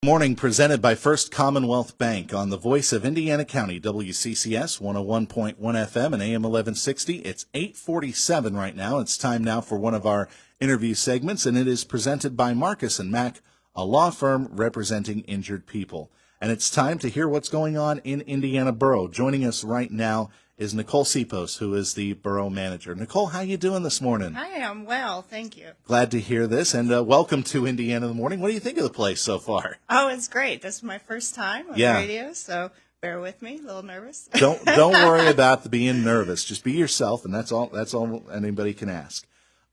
Morning presented by First Commonwealth Bank on the voice of Indiana County, WCCS 101.1 FM and AM 1160. It's 8:47 right now. It's time now for one of our interview segments, and it is presented by Marcus & Mack, a law firm representing injured people. And it's time to hear what's going on in Indiana Borough. Joining us right now is Nicole Sipos, who is the Borough Manager. Nicole, how you doing this morning? I am well, thank you. Glad to hear this, and welcome to Indiana in the Morning. What do you think of the place so far? Oh, it's great. This is my first time on the radio, so bear with me. A little nervous. Don't worry about being nervous. Just be yourself, and that's all anybody can ask.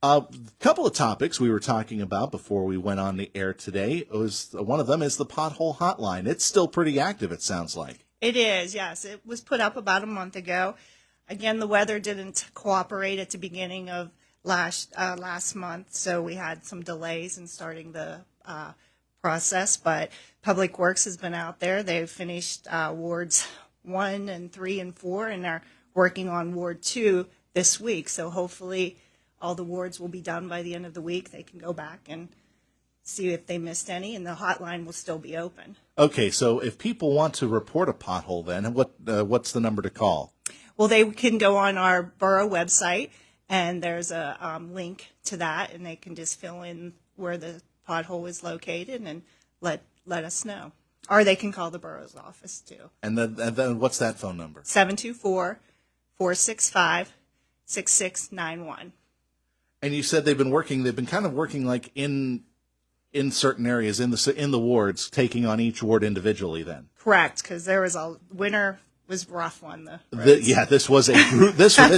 A couple of topics we were talking about before we went on the air today. One of them is the pothole hotline. It's still pretty active, it sounds like. It is, yes. It was put up about a month ago. Again, the weather didn't cooperate at the beginning of last month, so we had some delays in starting the process. But Public Works has been out there. They've finished wards 1 and 3 and 4, and are working on ward 2 this week. So hopefully all the wards will be done by the end of the week. They can go back and see if they missed any, and the hotline will still be open. Okay, so if people want to report a pothole, then what's the number to call? Well, they can go on our borough website, and there's a link to that, and they can just fill in where the pothole is located and let us know. Or they can call the borough's office, too. And then what's that phone number? 724-465-6691. And you said they've been kind of working like in certain areas in the wards, taking on each ward individually then. Correct, because there was a winter was a rough one. This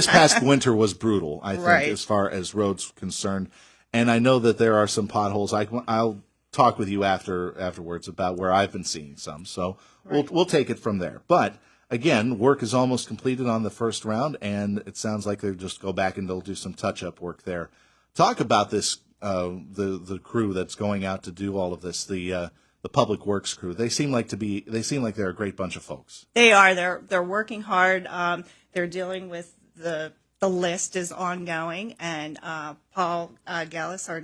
past winter was brutal, I think, right, as far as roads concerned. And I know that there are some potholes. I'll talk with you afterwards about where I've been seeing some. So right, we'll take it from there. But again, work is almost completed on the first round, and it sounds like they'll just go back and they'll do some touch-up work there. Talk about this, the crew that's going out to do all of this, the Public Works crew. They seem like they're a great bunch of folks. They are. They're working hard. They're dealing with the list is ongoing, and Paul Gellis, our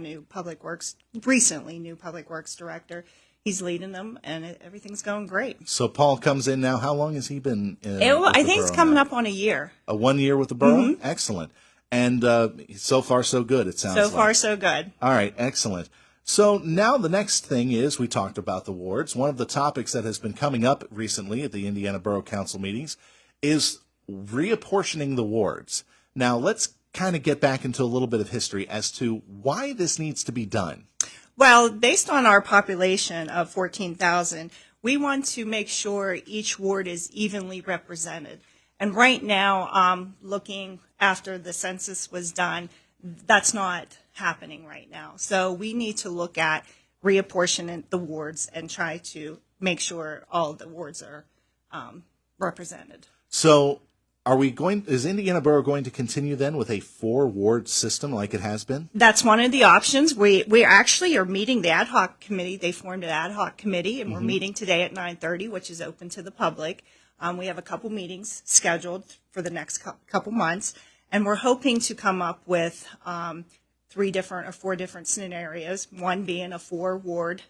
recently new Public Works director, he's leading them, and everything's going great. So Paul comes in now. How long has he been? I think it's coming up on a year. 1 year with the borough? Mm-hmm. Excellent. And so far, so good, it sounds like. So far, so good. All right, excellent. So now the next thing is, we talked about the wards. One of the topics that has been coming up recently at the Indiana Borough Council meetings is reapportioning the wards. Now, let's kind of get back into a little bit of history as to why this needs to be done. Well, based on our population of 14,000, we want to make sure each ward is evenly represented. And right now, looking after the census was done, that's not happening right now. So we need to look at reapportioning the wards and try to make sure all of the wards are represented. So is Indiana Borough going to continue then with a 4-ward system like it has been? That's one of the options. We actually are meeting the ad hoc committee. They formed an ad hoc committee, and we're meeting today at 9:30, which is open to the public. We have a couple meetings scheduled for the next couple months, and we're hoping to come up with 4 different scenarios, one being a 4-ward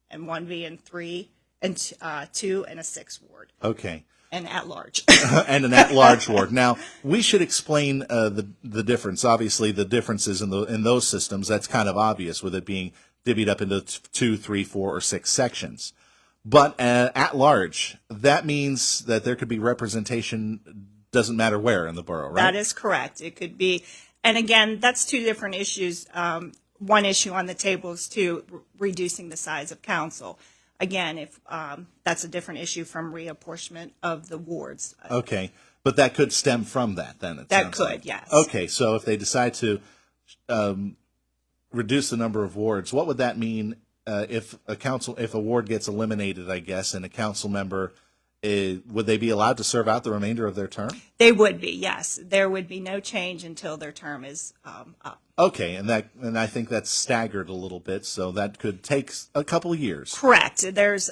and one being 3 and 2 and a 6-ward. Okay. And at-large. And an at-large ward. Now, we should explain the difference. Obviously, the differences in those systems, that's kind of obvious with it being divvied up into 2, 3, 4, or 6 sections. But at-large, that means that there could be representation, doesn't matter where in the borough, right? That is correct. It could be, and again, that's 2 different issues. One issue on the table is reducing the size of council. Again, if that's a different issue from reapportionment of the wards. Okay, but that could stem from that then. That could, yes. Okay, so if they decide to reduce the number of wards, what would that mean if a ward gets eliminated, I guess, and a council member, would they be allowed to serve out the remainder of their term? They would be, yes. There would be no change until their term is up. Okay, and I think that's staggered a little bit, so that could take a couple of years. Correct. There's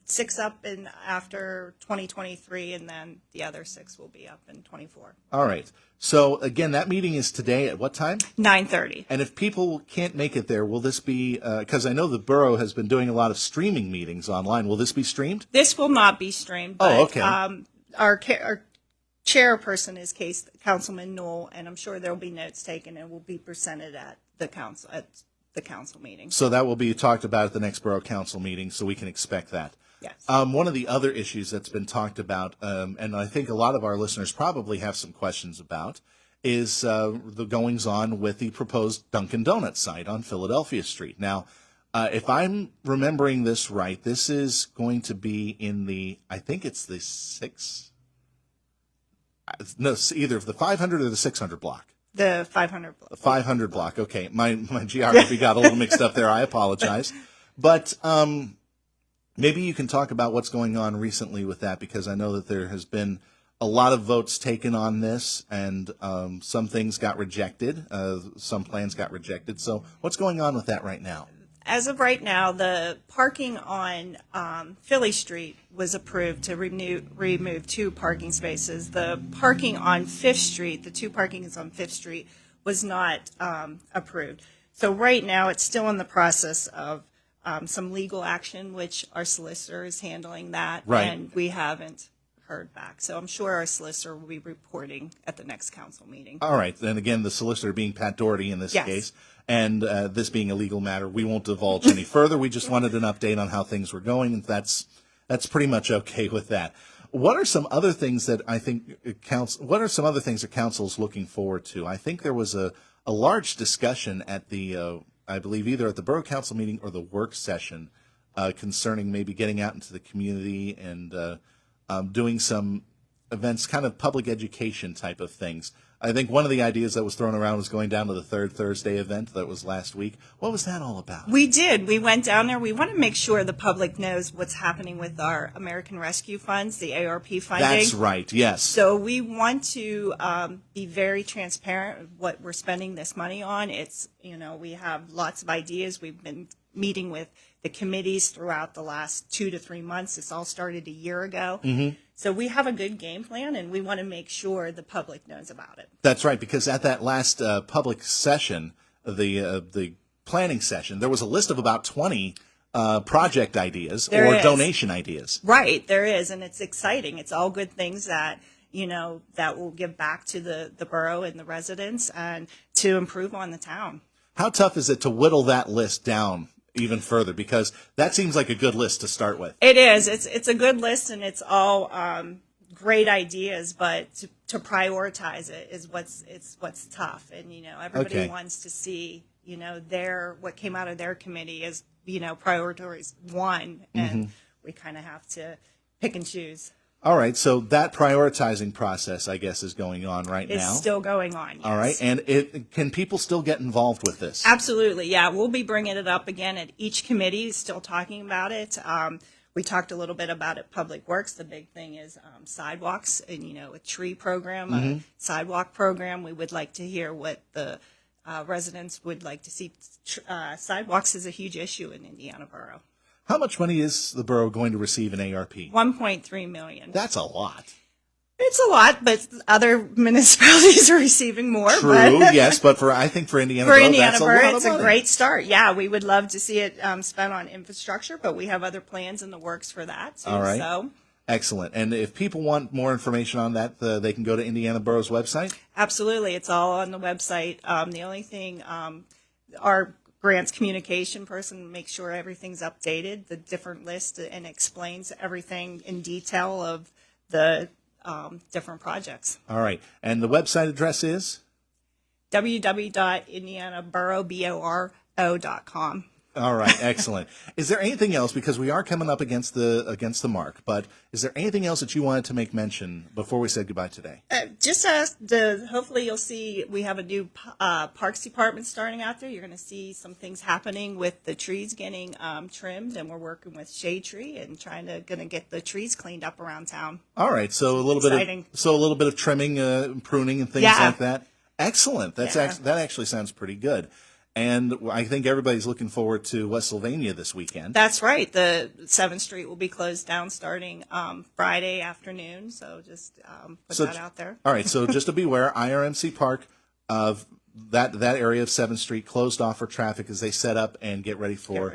6 up in after 2023, and then the other 6 will be up in 24. All right. So again, that meeting is today at what time? 9:30. And if people can't make it there, will this be, because I know the borough has been doing a lot of streaming meetings online, will this be streamed? This will not be streamed. But, Oh, okay. Our chairperson is Councilman Newell, and I'm sure there will be notes taken and will be presented at the council meeting. So that will be talked about at the next borough council meeting, so we can expect that. Yes. One of the other issues that's been talked about, and I think a lot of our listeners probably have some questions about, is the goings on with the proposed Dunkin' Donuts site on Philadelphia Street. Now, if I'm remembering this right, this is going to be in I think it's the either the 500 or the 600 block. The 500 block. The 500 block. Okay, my geography got a little mixed up there. I apologize, but maybe you can talk about what's going on recently with that, because I know that there has been a lot of votes taken on this, and some things got rejected. Some plans got rejected. So what's going on with that right now? As of right now, the parking on Philly Street was approved to remove 2 parking spaces. The parking on Fifth Street, the 2 parkings on Fifth Street, was not approved. So right now, it's still in the process of some legal action, which our solicitor is handling that, Right. and we haven't heard back. So I'm sure our solicitor will be reporting at the next council meeting. All right. And again, the solicitor being Pat Doherty in this Yes. case, and this being a legal matter, we won't divulge any further. We just wanted an update on how things were going, and that's pretty much okay with that. What are some other things that I think what are some other things that council's looking forward to? I think there was a large discussion at the I believe either at the borough council meeting or the work session concerning maybe getting out into the community and doing some events, kind of public education type of things. I think one of the ideas that was thrown around was going down to the Third Thursday event that was last week. What was that all about? We did. We went down there. We want to make sure the public knows what's happening with our American Rescue Funds, the ARP funding. That's right, yes. So we want to be very transparent with what we're spending this money on. It's, we have lots of ideas. We've been meeting with the committees throughout the last 2 to 3 months. This all started a year ago. Mm-hmm. So we have a good game plan, and we want to make sure the public knows about it. That's right, because at that last public session, the planning session, there was a list of about 20 project ideas donation ideas. Right, there is, and it's exciting. It's all good things that that will give back to the borough and the residents and to improve on the town. How tough is it to whittle that list down even further? Because that seems like a good list to start with. It is. It's a good list, and it's all great ideas. But to prioritize it is what's tough. And everybody wants to see what came out of their committee as priorities one, and we kind of have to pick and choose. All right, so that prioritizing process, I guess, is going on right now. It's still going on, yes. All right, and can people still get involved with this? Absolutely, yeah. We'll be bringing it up again at each committee, still talking about it. We talked a little bit about it, Public Works. The big thing is sidewalks and, a tree program, a sidewalk program. We would like to hear what the residents would like to see. Sidewalks is a huge issue in Indiana Borough. How much money is the borough going to receive in ARP? $1.3 million. That's a lot. It's a lot, but other municipalities are receiving more. True, yes, but I think for Indiana Borough, that's a lot of money. It's a great start. Yeah, we would love to see it spent on infrastructure, but we have other plans in the works for that too. All right. So. Excellent. And if people want more information on that, they can go to Indiana Borough's website? Absolutely. It's all on the website. The only thing, our grants communication person makes sure everything's updated, the different list, and explains everything in detail of the different projects. All right. And the website address is? www.indianaborough.com. All right, excellent. Is there anything else, because we are coming up against the mark, but is there anything else that you wanted to make mention before we said goodbye today? Just hopefully you'll see we have a new parks department starting out there. You're going to see some things happening with the trees getting trimmed, and we're working with Shade Tree and going to get the trees cleaned up around town. All right, so a little bit of trimming, pruning, and things like that. Excellent. That actually sounds pretty good. And I think everybody's looking forward to West Sylvania this weekend. That's right. The 7th Street will be closed down starting Friday afternoon. So just put that out there. All right. So just to be aware, IRMC Park, of that area of 7th Street closed off for traffic as they set up and get ready for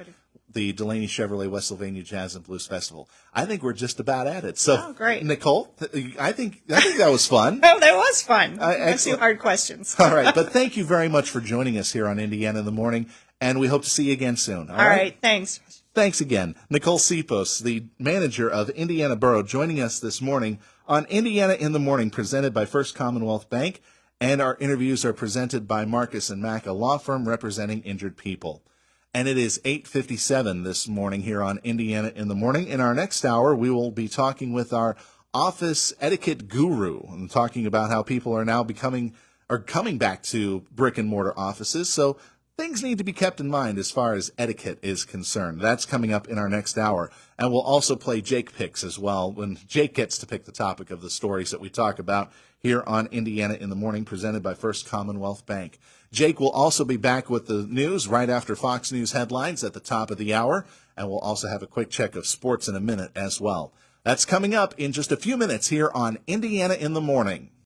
the Delaney Chevrolet West Sylvania Jazz and Blues Festival. I think we're just about at it. So, great. Nicole, I think that was fun. Oh, that was fun. Excellent. 2 hard questions. All right. But thank you very much for joining us here on Indiana in the Morning, and we hope to see you again soon. All right. Thanks. Thanks again. Nicole Sipos, the manager of Indiana Borough, joining us this morning on Indiana in the Morning, presented by First Commonwealth Bank, and our interviews are presented by Marcus & Mack, a law firm representing injured people. And it is 8:57 this morning here on Indiana in the Morning. In our next hour, we will be talking with our office etiquette guru and talking about how people are now coming back to brick and mortar offices. So things need to be kept in mind as far as etiquette is concerned. That's coming up in our next hour. And we'll also play Jake Picks as well, when Jake gets to pick the topic of the stories that we talk about here on Indiana in the Morning, presented by First Commonwealth Bank. Jake will also be back with the news right after Fox News headlines at the top of the hour, and we'll also have a quick check of sports in a minute as well. That's coming up in just a few minutes here on Indiana in the Morning.